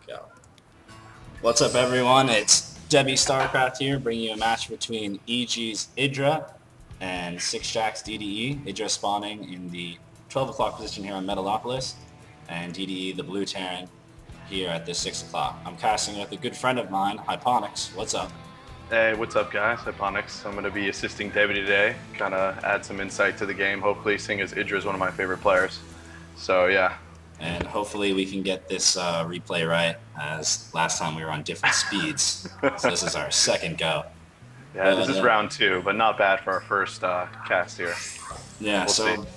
Go. What's up, everyone? It's Debbie Starcraft here, bringing you a match between EG's Idra and sixjaxDDE. Idra spawning in the 12 o'clock position here on Metalopolis, and DDE, the blue Terran, here at the 6 o'clock. I'm casting with a good friend of mine, Hyponics. What's up? Hey, what's up, guys? Hyponics. I'm going to be assisting Debbie today, kind of add some insight to the game, hopefully, seeing as Idra is one of my favorite players. So, yeah. And hopefully we can get this replay right, as last time we were on different speeds. So this is our second go. Yeah, this is round 2, but not bad for our first cast here. Yeah, we'll so, see.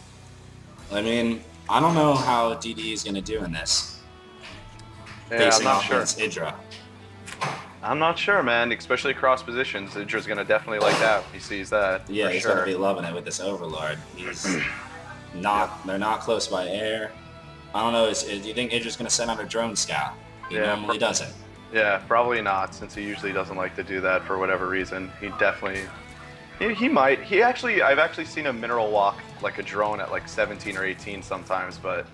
I mean, I don't know how DD is going to do in this. Yeah, Facing I'm not off sure. against Idra. I'm not sure, man, especially across positions. Idra's going to definitely like that. He sees that. Yeah, for he's sure. going to be loving it with this Overlord. He's not, they're not close by air. I don't know, do you think Idra's going to send out a drone scout? He normally doesn't. Yeah, probably not, since he usually doesn't like to do that for whatever reason. He definitely, he might. I've actually seen a mineral walk like a drone at like 17 or 18 sometimes, but,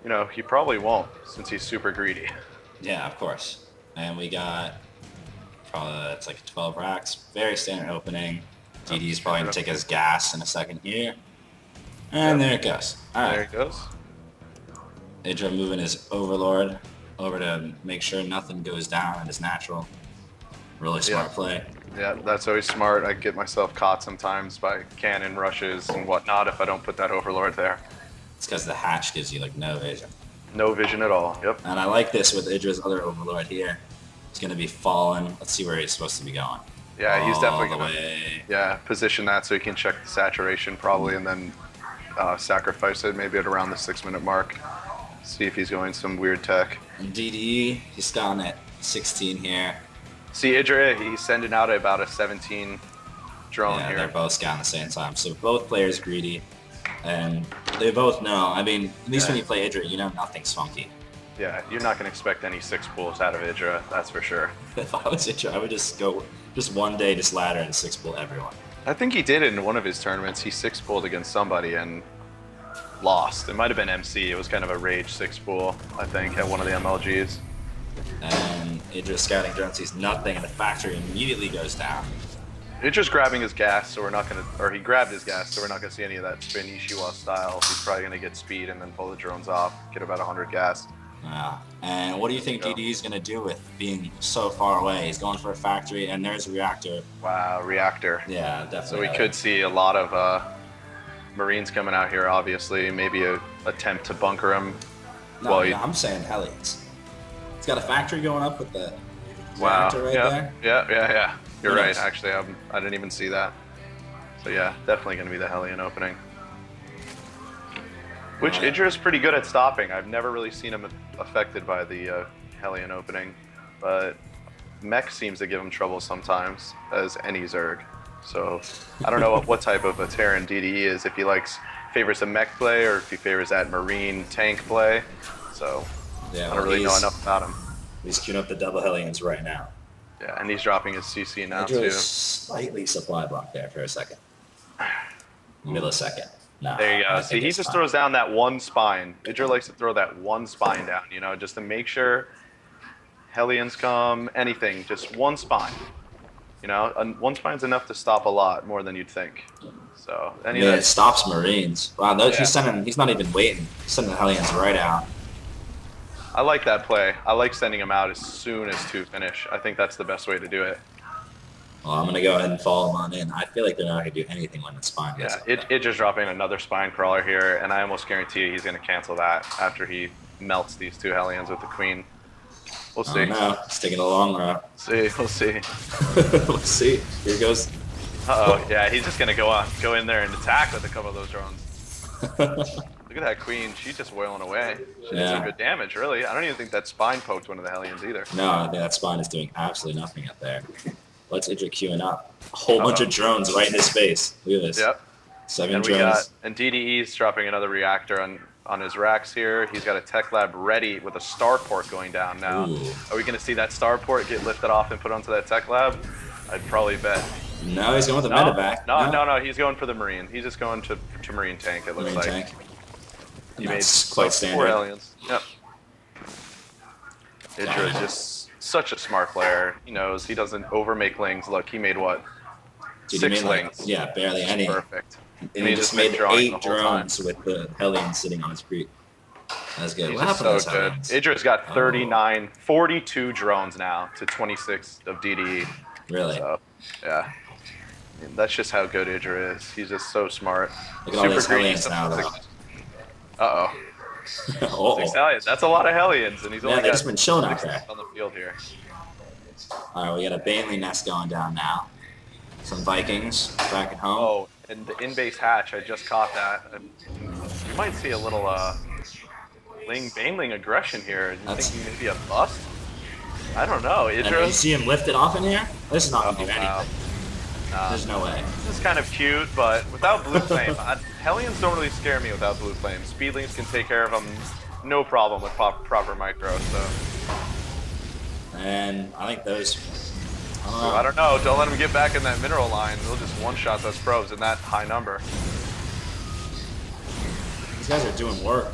you know, he probably won't, since he's super greedy. Yeah, of course. And we got, probably, it's like 12 racks. Very standard opening. DD's probably going to take his gas in a second here. And there it goes. All right. There it goes. Idra moving his Overlord over to make sure nothing goes down in his natural. Really smart play. Yeah, that's always smart. I get myself caught sometimes by cannon rushes and whatnot if I don't put that Overlord there. It's because the hatch gives you like no vision. No vision at all. Yep. And I like this with Idra's other Overlord here. He's going to be falling. Let's see where he's supposed to be going. Yeah, he's definitely All the going to way. position that so he can check the saturation probably and then sacrifice it maybe at around the 6-minute mark. See if he's going some weird tech. And DDE, he's scouting at 16 here. See, Idra, he's sending out about a 17 drone Yeah, here. they're both scouting at the same time. So both players greedy. And they both know. I mean, at least when you play Idra, you know nothing's funky. Yeah, you're not going to expect any 6 pools out of Idra, that's for sure. If I was Idra, I would just go, just one day, just ladder and 6-pull everyone. I think he did it in one of his tournaments. He 6-pulled against somebody and lost. It might have been MC. It was kind of a rage 6-pool, I think, at one of the MLGs. And Idra scouting drone sees nothing, and the factory immediately goes down. Idra's grabbing his gas, so we're not going to, or he grabbed his gas, so we're not going to see any of that spin Ishiwa style. He's probably going to get speed and then pull the drones off, get about 100 gas. Yeah. And what do you think DD is going to do with being so far away? He's going for a factory, and there's a reactor. Wow, reactor. Yeah, definitely. So we could see a lot of Marines coming out here, obviously. Maybe a attempt to bunker him. No, I'm saying Hellions. It's got a factory going up with the reactor right there. Yeah. You're Who right, knows? actually. I didn't even see that. So yeah, definitely going to be the Hellion opening. Which Idra is pretty good at stopping. I've never really seen him affected by the Hellion opening. But Mech seems to give him trouble sometimes, as any Zerg. So I don't know what type of a Terran DDE is, if he favors a Mech play or if he favors that Marine tank play. So Yeah, I don't really know enough about him. He's queuing up the double Hellions right now. Yeah, and he's dropping his CC now Idra too. is slightly supply blocked there for a second. Millisecond. No, There you I go. think See, he it's just fine. throws down that one spine. Idra likes to throw that one spine down, you know, just to make sure Hellions come, anything, just one spine. You know, and one spine's enough to stop a lot more than you'd think. So, any Yeah, of it stops Marines. Wow, Yeah. he's not even waiting. He's sending the Hellions right out. I like that play. I like sending him out as soon as 2 finish. I think that's the best way to do it. Well, I'm going to go ahead and follow him on in. I feel like they're not going to do anything when the spine goes Yeah, up. Idra's dropping another spine crawler here, and I almost guarantee you he's going to cancel that after he melts these 2 Hellions with the Queen. We'll see. Oh, no. He's taking a long route. We'll see. Let's see. Here goes. Uh-oh, yeah, he's just going to go in there and attack with a couple of those drones. Look at that Queen. She's just wailing away. She did some good damage, really. I don't even think that spine poked one of the Hellions either. No, I think that spine is doing absolutely nothing up there. Let's Idra queuing up. A whole bunch of drones right in his face. Look at this. Yep. 7 And drones. DDE's dropping another reactor on his racks here. He's got a tech lab ready with a starport going down now. Ooh. Are we going to see that starport get lifted off and put onto that tech lab? I'd probably bet. No, he's going with the medevac. No. He's going for the Marine. He's just going to Marine tank, it looks Marine like. tank. He That's made quite four standard. aliens. Yep. Idra is just such a smart player. He knows he doesn't overmake lings. Look, he made what? Dude, 6 he made lings. like, yeah, barely any. Perfect. And he just made mid-drawing 8 the whole time. drones with the Hellion sitting on his feet. That's good. He's What just happened so to those good. Hellions? Idra's got 39, 42 drones now to 26 of DDE. Really? So, yeah. I mean, that's just how good Idra is. He's just so smart. Look at all these greedy Hellions now, though. Uh-oh. Oh. 6 Hellions. That's a lot of Hellions, and he's Yeah, only they've got just been chilling out 6 there. on the field here. Alright, we got a Bailey nest going down now. Some Vikings back at home. Oh, and the in-base hatch, I just caught that. We might see a little Baneling aggression here. You think maybe a bust? I don't know. And you Idra. see him lift it off in here? This is not going to do anything. Wow. There's no way. This is kind of cute, but without Blue Flame, Hellions don't really scare me without Blue Flame. Speedlings can take care of them, no problem with proper micro. So. And I think those... I don't know. Don't let him get back in that mineral line. They'll just one-shot those probes in that high number. These guys are doing work.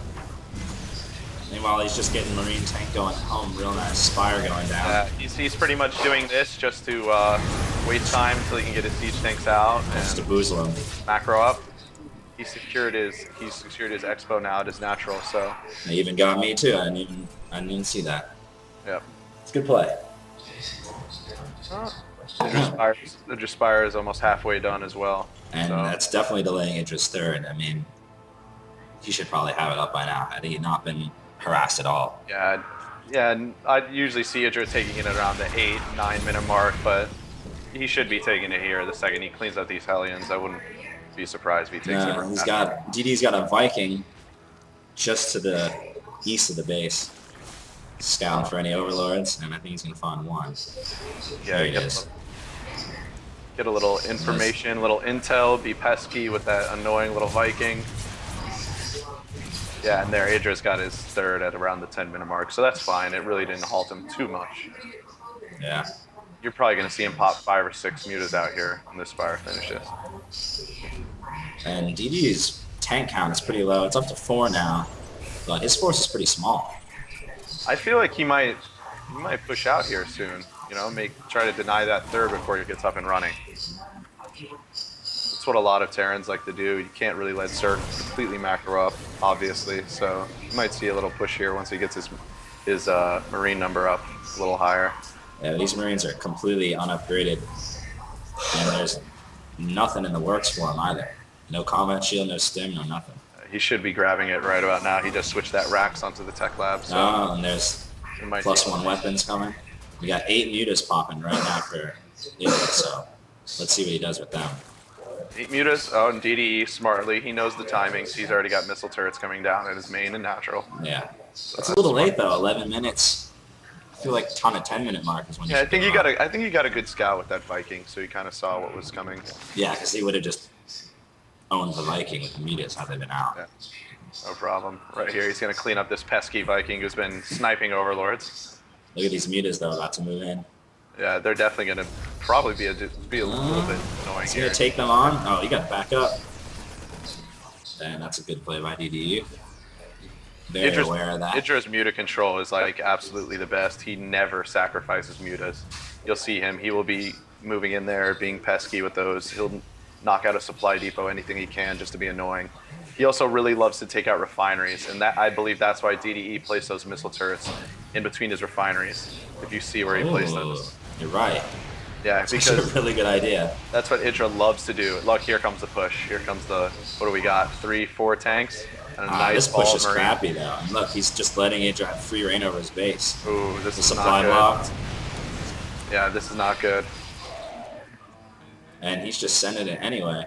Meanwhile, he's just getting Marine Tank going home, real nice. Spire going down. Yeah, he's pretty much doing this just to waste time until he can get his siege tanks out Just to and boozle him. macro up. He secured his expo now at his natural. So. They even got me too. I didn't even see that. Yep. It's a good play. Idra Spire is almost halfway done as well. And so. that's definitely delaying Idra's third. I mean, he should probably have it up by now had he not been harassed at all. Yeah, and I usually see Idra taking it around the 8-9 minute mark, but he should be taking it here the second he cleans up these Hellions. I wouldn't be surprised if he takes it right now. DD's got a Viking just to the east of the base, scouting for any overlords, and I think he's gonna find one. Yeah, there he is. Get a little information, little intel, be pesky with that annoying little Viking. Yeah, and there, Idra's got his third at around the 10-minute mark, so that's fine. It really didn't halt him too much. Yeah. You're probably going to see him pop 5 or 6 mutas out here when this Spire finishes. And DD's tank count is pretty low. It's up to 4 now, but his force is pretty small. I feel like he might push out here soon. You know, try to deny that third before he gets up and running. That's what a lot of Terrans like to do. You can't really let Zerg completely macro up, obviously. So you might see a little push here once he gets his Marine number up a little higher. Yeah, these Marines are completely unupgraded, and there's nothing in the works for him either. No combat shield, no stim, no nothing. He should be grabbing it right about now. He just switched that Rax onto the tech lab. So oh, and there's +1 weapons coming. We got 8 mutas popping right now for Idra, so let's see what he does with them. 8 mutas. Oh, and DDE smartly. He knows the timings. He's already got missile turrets coming down at his main and natural. Yeah. So it's a little late though. 11 minutes. I feel like on a 10-minute mark is when. Yeah, I think you got a good scout with that Viking, so he kind of saw what was coming. Yeah, because he would have just owned the Viking with the mutas had they been out. Yeah. No problem. Right here, he's gonna clean up this pesky Viking who's been sniping overlords. Look at these mutas though, about to move in. Yeah, they're definitely gonna probably be a little bit annoying He's here. gonna take them on. Oh, you got to back up. And that's a good play by DDE. Very aware of that. Idra's muta control is like absolutely the best. He never sacrifices mutas. You'll see him. He will be moving in there, being pesky with those. He'll knock out a supply depot, anything he can, just to be annoying. He also really loves to take out refineries, and that I believe that's why DDE placed those missile turrets in between his refineries. If you see where he placed those. You're right. Yeah, That's because a really good idea. that's what Idra loves to do. Look, here comes the push. Here comes the, what do we got? 3, 4 tanks? And a nice this push ball is Marine. crappy though. And look, he's just letting Idra have free reign over his base. Ooh, this The is supply not good. blocked. Yeah, this is not good. And he's just sending it anyway.